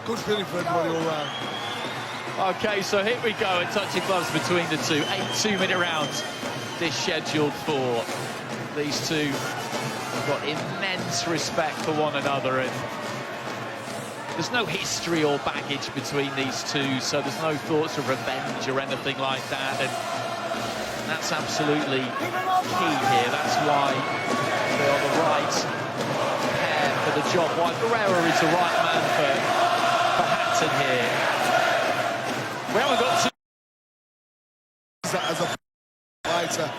Good feeling for everybody all round. Okay, so here we go, and touching gloves between the two. 8 two-minute rounds this scheduled for. These two have got immense respect for one another, and there's no history or baggage between these two, so there's no thoughts of revenge or anything like that, and that's absolutely key here. That's why they are the right pair for the job, why Barrera is the right man for Hatton here. We haven't got to... As a fighter.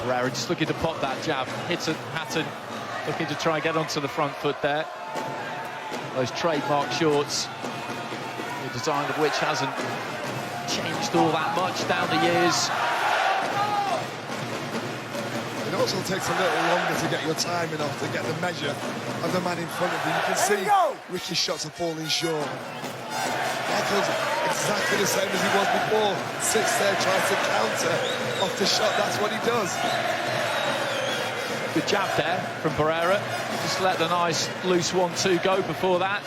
Barrera just looking to pop that jab. Hits Hatton, looking to try and get onto the front foot there. Those trademark shorts, the design of which hasn't changed all that much down the years. It also takes a little longer to get your timing off, to get the measure of the man in front of you. You can see Ricky's shots are falling short. Michael's exactly the same as he was before. Sits there, tries to counter off the shot. That's what he does. Good jab there from Barrera. Just let the nice loose 1-2 go before that.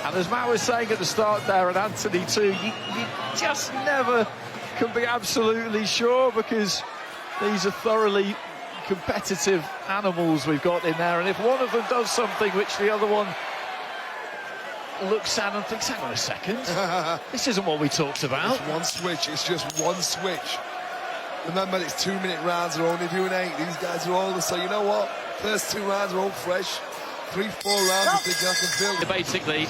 And as Matt was saying at the start there, and Anthony too, you just never can be absolutely sure, because these are thoroughly competitive animals we've got in there, and if one of them does something which the other one looks at and thinks, hang on a second, this isn't what we talked about. It's one switch, it's just one switch. Remember, it's 2-minute rounds, they're only doing 8. These guys are older, so you know what? First 2 rounds are all fresh. 3-4 rounds, you think I can build. Basically,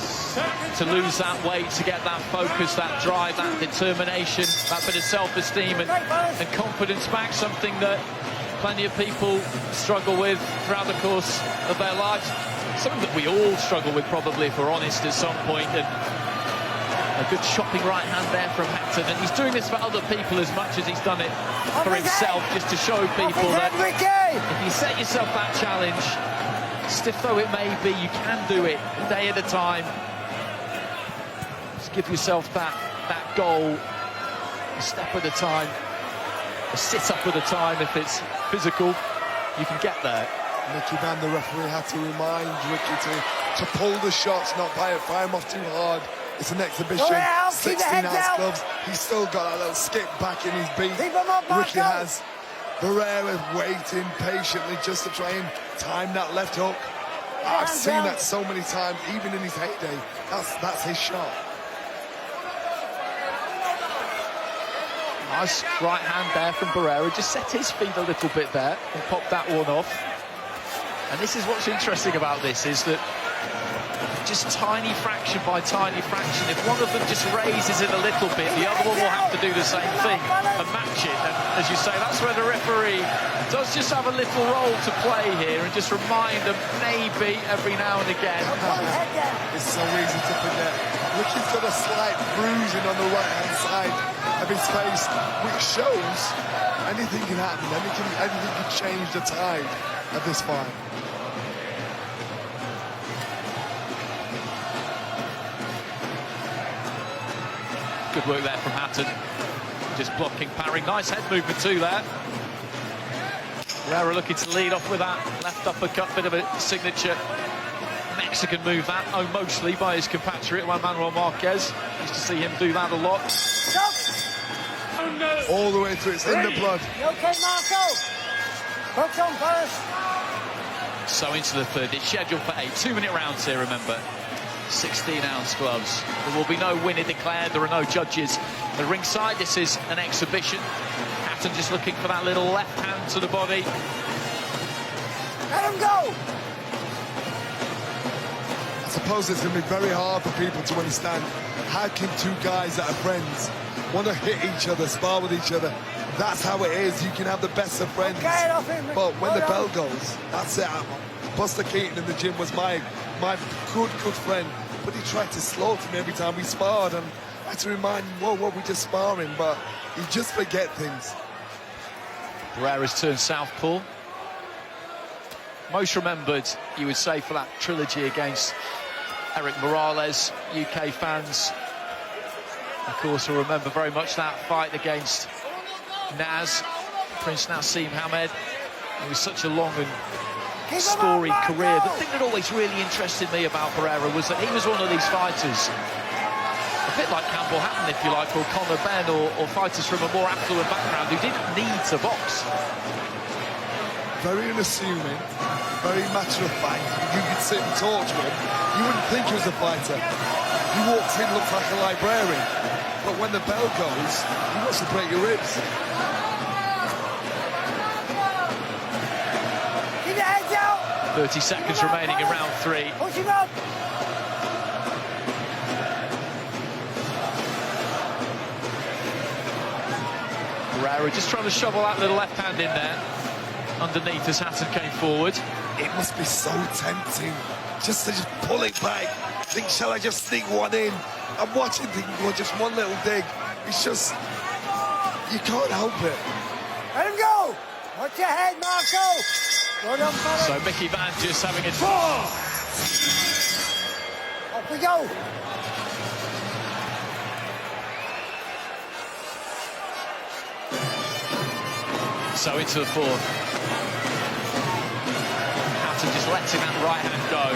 to lose that weight, to get that focus, that drive, that determination, that bit of self-esteem and confidence back, something that plenty of people struggle with throughout the course of their lives. Something that we all struggle with, probably, if we're honest, at some point. And a good chopping right hand there from Hatton, and he's doing this for other people as much as he's done it for himself, just to show people that if you set yourself that challenge, stiff though it may be, you can do it a day at a time. Just give yourself that goal, a step at a time, a sit-up at a time. If it's physical, you can get there. Nicky Van, the referee, had to remind Ricky to pull the shots, not fire him off too hard. It's an exhibition, 16-ounce gloves. He's still got that little skip back in his beat. Ricky has. Barrera waiting patiently just to try and time that left hook. I've seen that so many times, even in his heyday. That's his shot. Nice right hand there from Barrera. Just set his feet a little bit there and pop that one off. And this is what's interesting about this, is that just tiny fraction by tiny fraction, if one of them just raises it a little bit, the other one will have to do the same thing and match it. And as you say, that's where the referee does just have a little role to play here, and just remind them maybe every now and again. It's so easy to forget. Ricky's got a slight bruising on the right-hand side of his face, which shows anything can happen, anything can change the tide of this fight. Good work there from Hatton. Just blocking, parrying. Nice head movement too there. Barrera looking to lead off with that left uppercut, bit of a signature Mexican move that, owned mostly by his compatriot Juan Manuel Marquez. Used to see him do that a lot. All the way through, it's in the blood. You okay, Marco? Hooks on first. So into the third. It's scheduled for 8 2-minute rounds here, remember. 16-ounce gloves. There will be no winner declared. There are no judges at ringside. This is an exhibition. Hatton just looking for that little left hand to the body. Let him go! I suppose it's going to be very hard for people to understand how can 2 guys that are friends want to hit each other, spar with each other. That's how it is. You can have the best of friends. But when the bell goes, that's it. Buster Keaton in the gym was my good friend, but he tried to slaughter me every time we sparred, and I had to remind him, whoa, we're just sparring, but you just forget things. Barrera's turned southpaw. Most remembered, you would say, for that trilogy against Eric Morales. UK fans, of course, will remember very much that fight against Prince Nassim Hamed. It was such a long and storied career. The thing that always really interested me about Barrera was that he was one of these fighters, a bit like Campbell Hatton, if you like, or Conor Benn, or fighters from a more affluent background who didn't need to box. Very unassuming, very matter of fact. You could sit and talk to him, you wouldn't think he was a fighter. He walks in, looks like a librarian, but when the bell goes, he wants to break your ribs. Keep your head down. 30 seconds remaining in round 3. Push him up. Barrera just trying to shovel that little left hand in there underneath as Hatton came forward. It must be so tempting just to pull it back. Think, shall I just sneak one in? I'm watching, thinking, well, just one little dig. It's just, you can't help it. Let him go. Watch your head, Marco. Go down, So Mickey Van just having a... Off we go. So into the 4th. Hatton just letting that right hand go.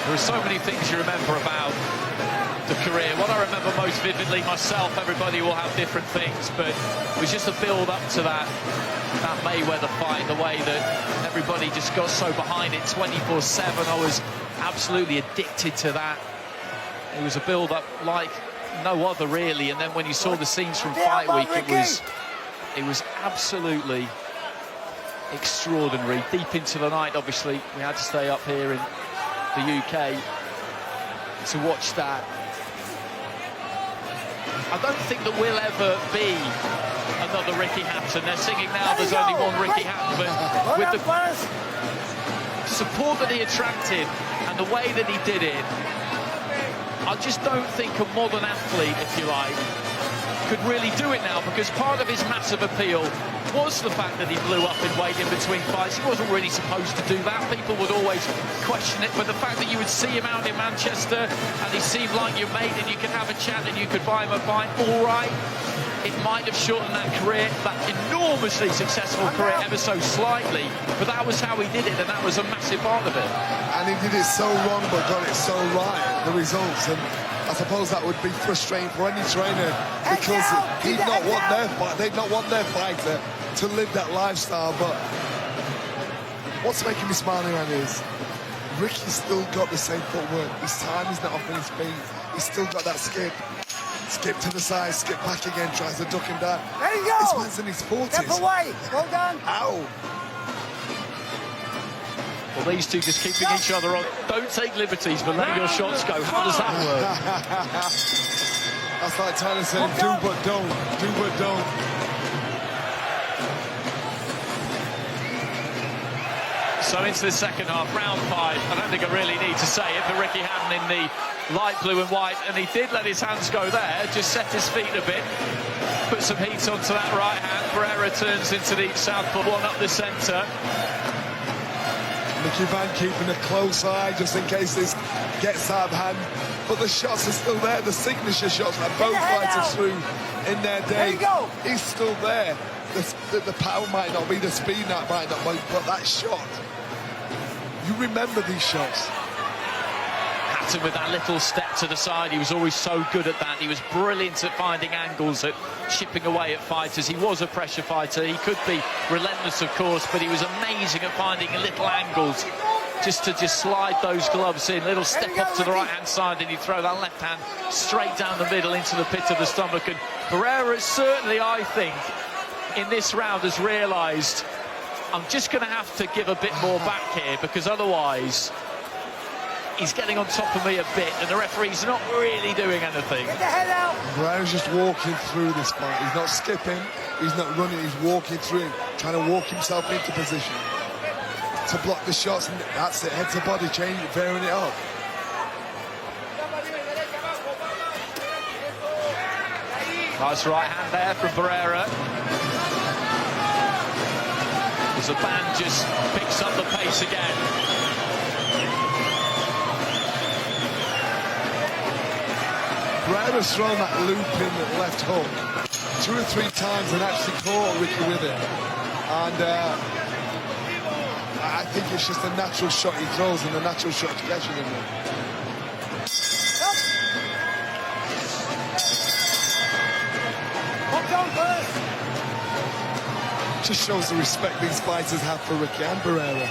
There are so many things you remember about the career. What I remember most vividly myself, everybody will have different things, but it was just a build-up to that Mayweather fight, the way that everybody just got so behind it 24/7. I was absolutely addicted to that. It was a build-up like no other, really, and then when you saw the scenes from Fight Week, it was absolutely extraordinary. Deep into the night, obviously, we had to stay up here in the UK to watch that. I don't think that we'll ever be another Ricky Hatton. They're singing now there's only one Ricky Hatton, but with the support that he attracted and the way that he did it, I just don't think a modern athlete, if you like, could really do it now, because part of his massive appeal was the fact that he blew up in weight in between fights. He wasn't really supposed to do that. People would always question it, but the fact that you would see him out in Manchester and he seemed like your mate and you could have a chat and you could buy him a pint, all right, it might have shortened that career, that enormously successful career, ever so slightly, but that was how he did it, and that was a massive part of it. And he did it so wrong but got it so right, the results. And I suppose that would be frustrating for any trainer, because they'd not want their fighter to live that lifestyle. But what's making me smile around is Ricky's still got the same footwork. His time is not off in his feet. He's still got that skip to the side, skip back again, tries to duck him down. There you go. This man's in his 40s. Step away. Well done. Ow. Well, these two just keeping each other on. Don't take liberties, but let your shots go. How does that work? That's like Tyler saying, do but don't, do but don't. So into the second half, round 5. I don't think I really need to say it, but Ricky Hatton in the light blue and white, and he did let his hands go there, just set his feet a bit, put some heat onto that right hand. Barrera turns into the southpaw, one up the centre. Mickey Van keeping a close eye just in case this gets out of hand. But the shots are still there, the signature shots that both fighters threw in their day. He's still there. The power might not be, the speed might not be, but that shot, you remember these shots. Hatton with that little step to the side, he was always so good at that. He was brilliant at finding angles, at chipping away at fighters. He was a pressure fighter. He could be relentless, of course, but he was amazing at finding little angles just to slide those gloves in. Little step up to the right-hand side, and you throw that left hand straight down the middle into the pit of the stomach. And Barrera certainly, I think, in this round has realised, I'm just going to have to give a bit more back here, because otherwise he's getting on top of me a bit, and the referee's not really doing anything. Get the head out. Brown's just walking through this fight. He's not skipping, he's not running, he's walking through, trying to walk himself into position to block the shots, and that's it, head to body change, varying it up. Nice right hand there from Barrera. As the band just picks up the pace again. Barrera's thrown that loop in the left hook 2 or 3 times and actually caught Ricky with it. And I think it's just a natural shot he throws and a natural shot he catches him with. Just shows the respect these fighters have for Ricky and Barrera.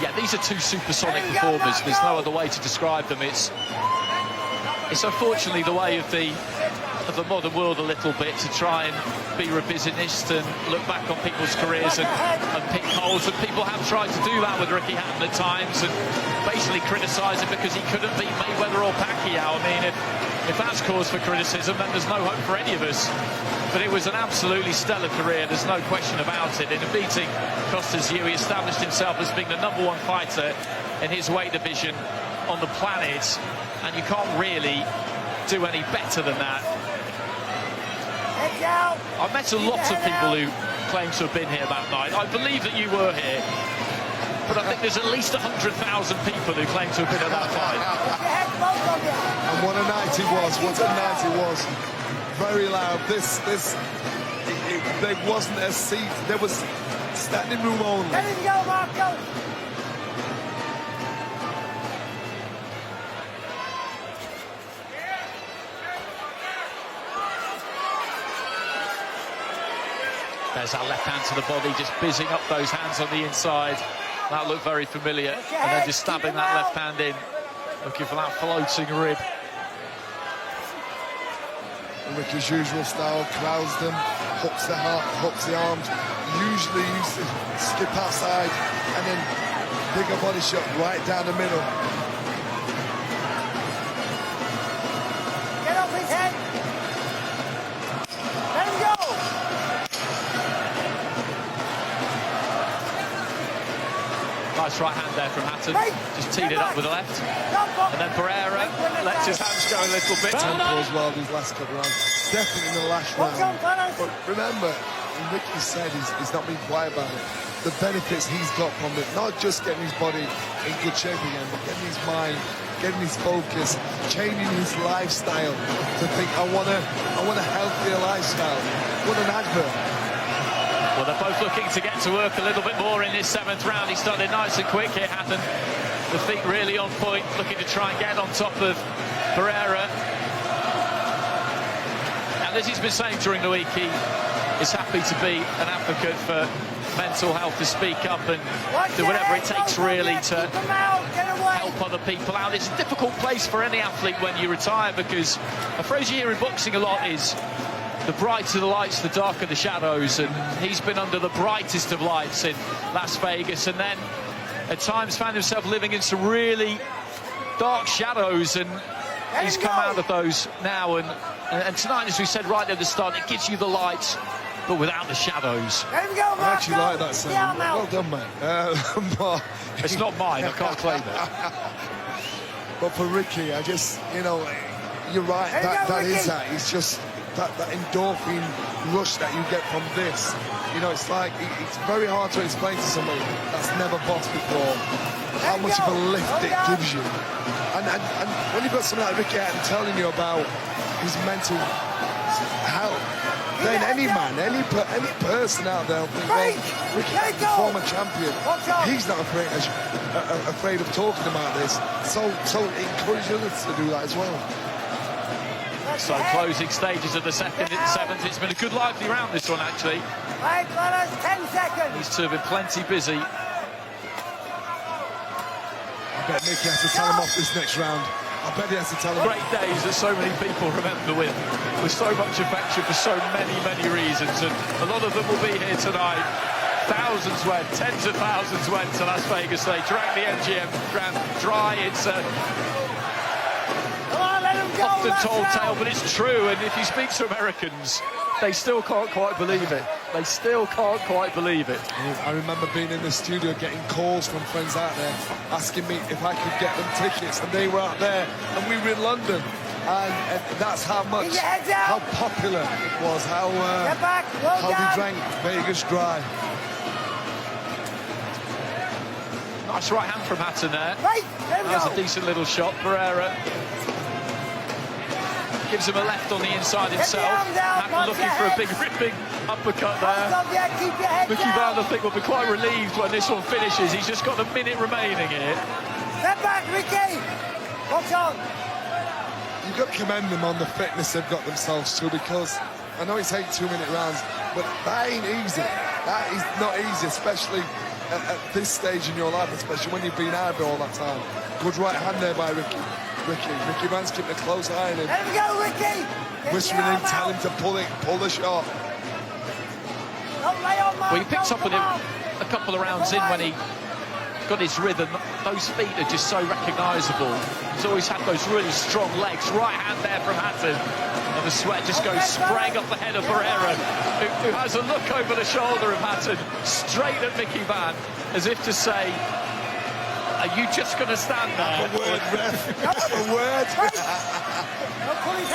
Yeah, these are two supersonic performers. There's no other way to describe them. It's unfortunately the way of the modern world a little bit to try and be revisionist and look back on people's careers and pick holes. And people have tried to do that with Ricky Hatton at times and basically criticise him because he couldn't beat Mayweather or Pacquiao. I mean, if that's cause for criticism, then there's no hope for any of us. But it was an absolutely stellar career, there's no question about it. In beating Costas Yu, he established himself as being the #1 fighter in his weight division on the planet, and you can't really do any better than that. I've met a lot of people who claim to have been here that night. I believe that you were here, but I think there's at least 100,000 people who claim to have been at that fight. And what a night it was, what a night it was. Very loud. There wasn't a seat. There was standing room only. Let him go, Marco. There's that left hand to the body, just busying up those hands on the inside. That looked very familiar. And then just stabbing that left hand in, looking for that floating rib. Ricky's usual style, crowds them, hooks the heart, hooks the arms. Usually used to skip outside and then bigger body shot right down the middle. Get off his head. Let him go. Nice right hand there from Hatton. Just teed it up with the left. And then Barrera lets his hands go a little bit. Tempo as well these last couple of rounds. Definitely in the last round. But remember, Ricky said he's not being quiet about it. The benefits he's got from it, not just getting his body in good shape again, but getting his mind, getting his focus, changing his lifestyle to think, I want a healthier lifestyle. What an advert. Well, they're both looking to get to work a little bit more in this 7th round. He started nice and quick here, Hatton. The feet really on point, looking to try and get on top of Barrera. And as he's been saying during the week, he is happy to be an advocate for mental health, to speak up and do whatever it takes really to help other people out. It's a difficult place for any athlete when you retire, because a phrase you hear in boxing a lot is the brighter the lights, the darker the shadows, and he's been under the brightest of lights in Las Vegas, and then at times found himself living in some really dark shadows, and he's come out of those now, and tonight, as we said right at the start, it gives you the lights but without the shadows. Let him go, Marco. I actually like that sound. Well done, mate. It's not mine, I can't claim it. But for Ricky, I just, you know, you're right, that is that. It's just that endorphin rush that you get from this. You know, it's like, it's very hard to explain to somebody that's never boxed before how much of a lift it gives you. And when you've got something like Ricky Hatton telling you about his mental health, then any man, any person out there will think, well, Ricky Hatton's a former champion. He's not afraid of talking about this. So encourage others to do that as well. So closing stages of the 2nd and 7th. It's been a good lively round, this one, actually. Right, fellas, 10 seconds. These two have been plenty busy. I bet Nicky has to tell him off this next round. I bet he has to tell him. Great days that so many people remember with so much affection for so many, many reasons. And a lot of them will be here tonight. Thousands went, tens of thousands went to Las Vegas. They dragged the MGM ground dry. It's often told tale, but it's true. And if you speak to Americans, they still can't quite believe it. They still can't quite believe it. I remember being in the studio getting calls from friends out there asking me if I could get them tickets, and they were out there and we were in London, and that's how much, how popular it was, how they drank Vegas dry. Nice right hand from Hatton there. Right, That was a decent little shot. Barrera gives him a left on the inside himself. Hatton looking for a big ripping uppercut there. Mickey Van, I think, will be quite relieved when this one finishes. He's just got a minute remaining here. Step back, Ricky! Watch on! You've got to commend them on the fitness they've got themselves to, because I know it's 8 2-minute rounds, but that ain't easy. That is not easy, especially at this stage in your life, especially when you've been out of it all that time. Good right hand there by Ricky. Mickey Van's keeping a close eye on him. There we go, Ricky! Whispering in, tell him to pull the shot. Well, he picked up with him a couple of rounds in when he got his rhythm. Those feet are just so recognisable. He's always had those really strong legs. Right hand there from Hatton. And the sweat just goes spraying up the head of Barrera, who has a look over the shoulder of Hatton, straight at Mickey Van, as if to say, are you just going to stand there? Have a word, ref. Have a word.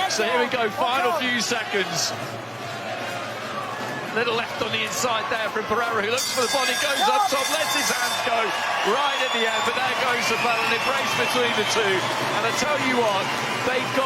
So here we go, final few seconds. Little left on the inside there from Barrera, who looks for the body, goes up top, lets his hands go right at the end, but there goes the battle, an embrace between the two. And I tell you what, they've got